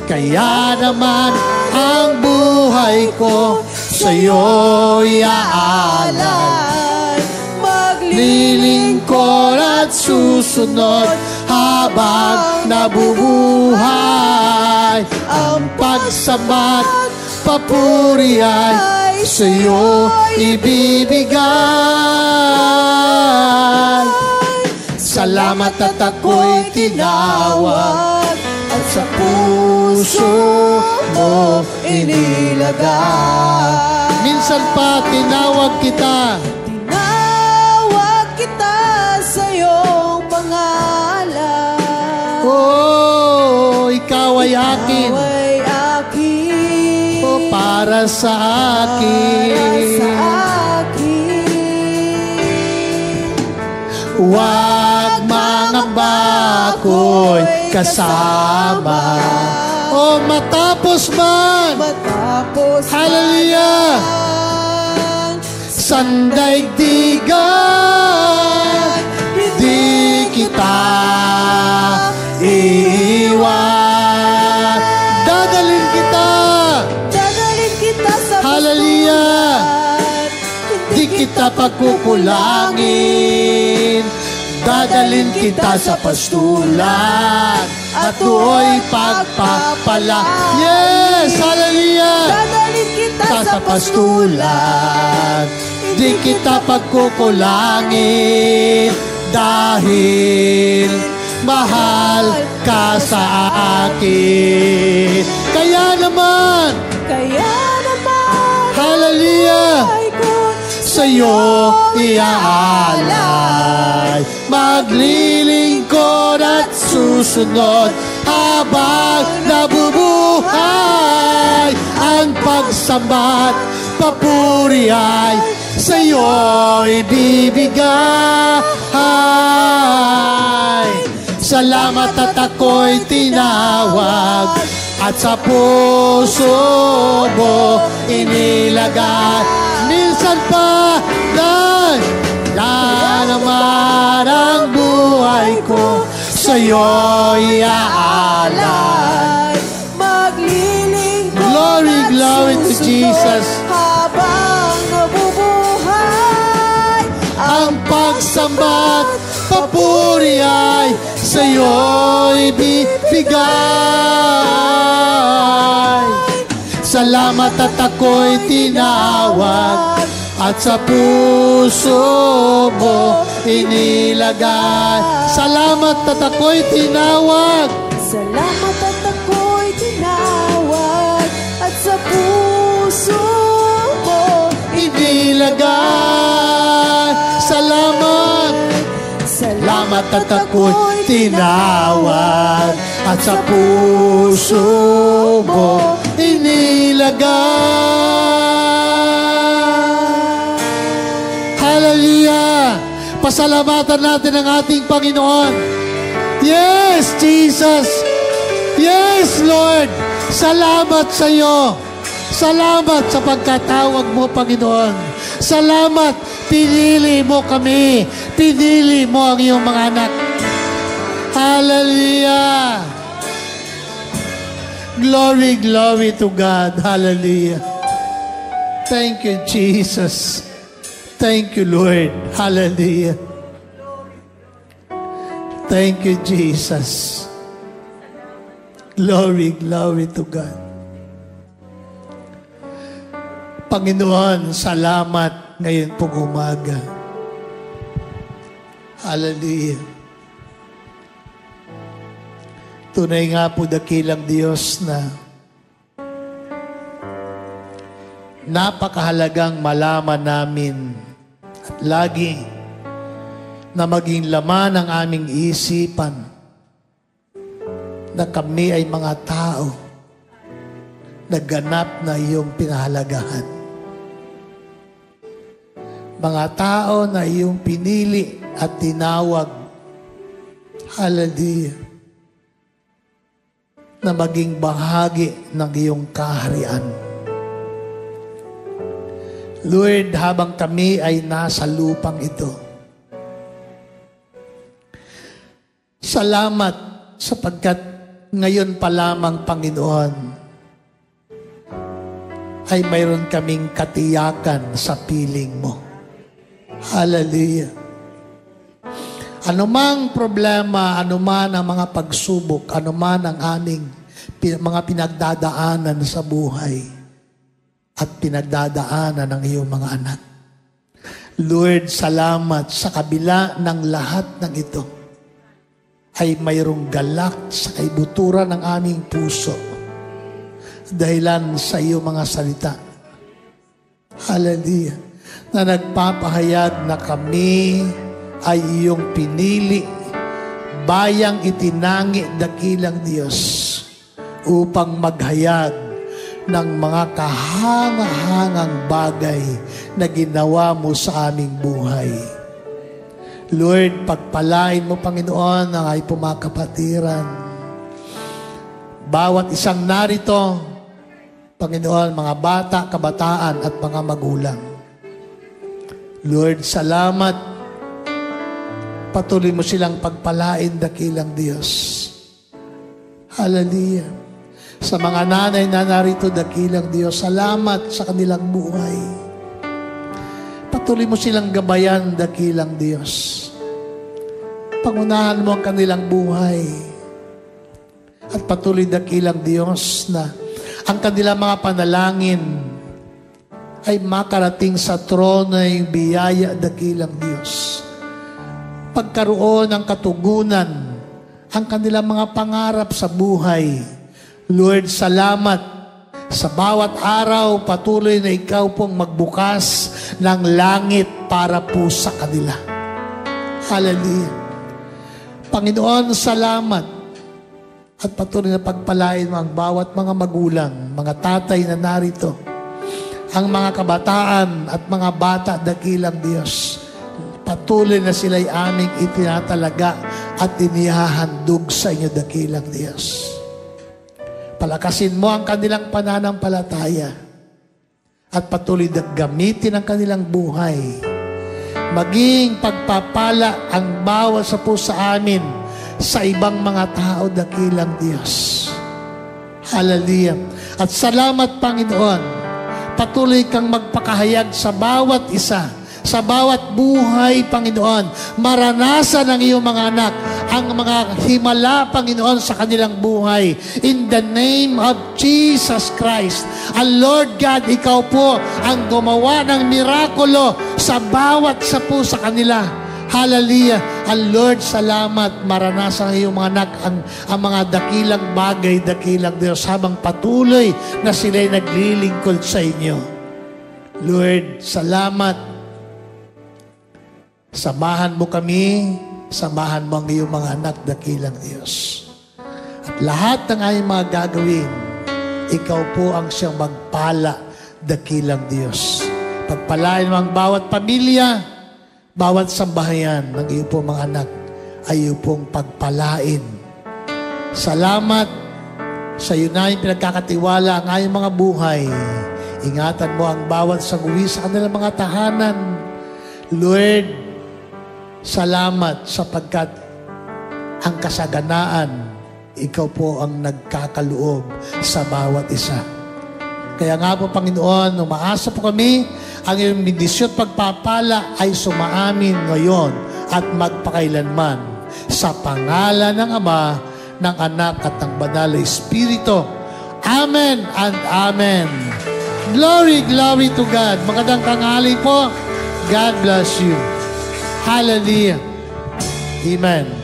Kaya naman ang buhay ko sa'yo'y aalay. Maglilingkod at susunod habang nabubuhay. Ang pagsamat, papuri ay sa'yo ibibigay. Salamat at ako'y tinawag, at sa puso mo inilagay. Minsan pa tinawag kita, sa iyong pangalan. Oh, ikaw ay akin. Ikaw ay akin. Oh, para sa akin. Para sa akin. Huwag mangamba, ako'y kasama. Oh, matapos man. Hallelujah. Sandaigdigan, di kita iiwan. Dadalhin kita sa pastulan. Hallelujah. Di kita pagkukulangin. Dadalhin kita sa pastulan at do'y pagpapala. Yes! Hallelujah! Dadalhin kita Sa pastulan, di kita pagkukulangin dahil mahal ka sa akin. Kaya naman, hallelujah, sa'yo iaalay. Maglilingkod at susunod habang nabubuhay. Ang pagsamba't papuri ay sa'yo ibibigay. Salamat at ako'y tinawag at sa puso mo inilagay. Minsan pa naman ang buhay ko sa'yo iaalay. Maglilingkod Glory, glory to Jesus. Habang nabubuhay, Ang pagsamba't papuri ay sa'yo ibibigay. Salamat at ako'y tinawag at sa puso mo inilagay. Salamat at ako'y tinawag. Salamat at ako'y tinawag at sa puso mo Inilagay. Salamat. Salamat at ako'y tinawag at sa puso mo inilagay. Hallelujah! Pasalamatan natin ang ating Panginoon. Yes, Jesus! Yes, Lord! Salamat sa iyo. Salamat sa pagkatawag mo, Panginoon. Salamat, pinili mo kami. Pinili mo ang iyong mga anak. Hallelujah! Glory, glory to God. Hallelujah. Thank you, Jesus. Thank you, Lord. Hallelujah. Thank you, Jesus. Glory, glory to God. Panginoon, salamat ngayon pong umaga. Hallelujah. Tunay nga po dakilang Diyos na napakahalagang malaman namin at lagi na maging laman ng aming isipan na kami ay mga tao na ganap na iyong pinahalagahan. Mga tao na iyong pinili at tinawag. Hallelujah. Na maging bahagi ng iyong kaharian. Lord, habang kami ay nasa lupang ito, salamat sapagkat ngayon pa lamang, Panginoon, ay mayroon kaming katiyakan sa piling mo. Hallelujah. Anumang problema, anuman ang mga pagsubok, anuman ang aming mga pinagdadaanan sa buhay at pinagdadaanan ng iyong mga anak. Lord, salamat sa kabila ng lahat ng ito ay mayroong galak sa kaibuturan ng aming puso dahilan sa iyong mga salita. Hallelujah. Na nagpapahayag na kami ay iyong pinili, bayang itinangi dakilang Diyos upang maghayag ng mga kahanga-hangang bagay na ginawa mo sa aming buhay. Lord, pagpalain mo, Panginoon, ang ay pumakapatiran. Bawat isang narito, Panginoon, mga bata, kabataan at mga magulang. Lord, salamat. Patuloy mo silang pagpalain, dakilang Diyos. Hallelujah. Sa mga nanay na narito, dakilang Diyos, salamat sa kanilang buhay. Patuloy mo silang gabayan, dakilang Diyos. Pangunahan mo ang kanilang buhay. At patuloy dakilang Diyos na ang kanilang mga panalangin ay makarating sa trono ng biyaya dakilang Diyos. Pagkaroon ng katugunan ang kanilang mga pangarap sa buhay. Lord, salamat sa bawat araw patuloy na ikaw pong magbukas ng langit para po sa kanila. Hallelujah. Panginoon, salamat at patuloy na pagpalain mo ang bawat mga magulang, mga tatay na narito, ang mga kabataan at mga bata dakilang Diyos. Patuloy na sila'y aming itinatalaga at inihahandog sa inyo dakilang Diyos. Palakasin mo ang kanilang pananampalataya at patuloy na gamitin ang kanilang buhay. Maging pagpapala ang bawat sa po sa amin sa ibang mga tao dakilang Diyos. Hallelujah. At salamat, Panginoon. Patuloy kang magpakahayag sa bawat isa, sa bawat buhay, Panginoon. Maranasan ng iyong mga anak ang mga himala, Panginoon, sa kanilang buhay. In the name of Jesus Christ. And Lord God, ikaw po ang gumawa ng mirakulo sa bawat sa po sa kanila. Hallelujah. And Lord, salamat. Maranasan ng iyong mga anak ang mga dakilang bagay, dakilang Diyos, habang patuloy na sila'y naglilingkod sa inyo. Lord, salamat. Samahan mo kami, samahan mo ang iyong mga anak, dakilang Diyos. At lahat ng aming mga gagawin, ikaw po ang siyang magpala, dakilang Diyos. Pagpalain mo ang bawat pamilya, bawat sambahayan ng iyong pong mga anak, ay iyong pong pagpalain. Salamat sa iyo na yung pinagkakatiwala ang aming mga buhay. Ingatan mo ang bawat saguwi sa kanilang mga tahanan. Lord, salamat sapagkat ang kasaganaan, ikaw po ang nagkakaloob sa bawat isa. Kaya nga po, Panginoon, umaasa po kami, ang iyong bendisyon at pagpapala ay sumaamin ngayon at magpakailanman sa pangalan ng Ama, ng Anak at ng Banal na Espiritu. Amen and Amen. Glory, glory to God. Magandang tanghali po. God bless you. Hallelujah. Amen.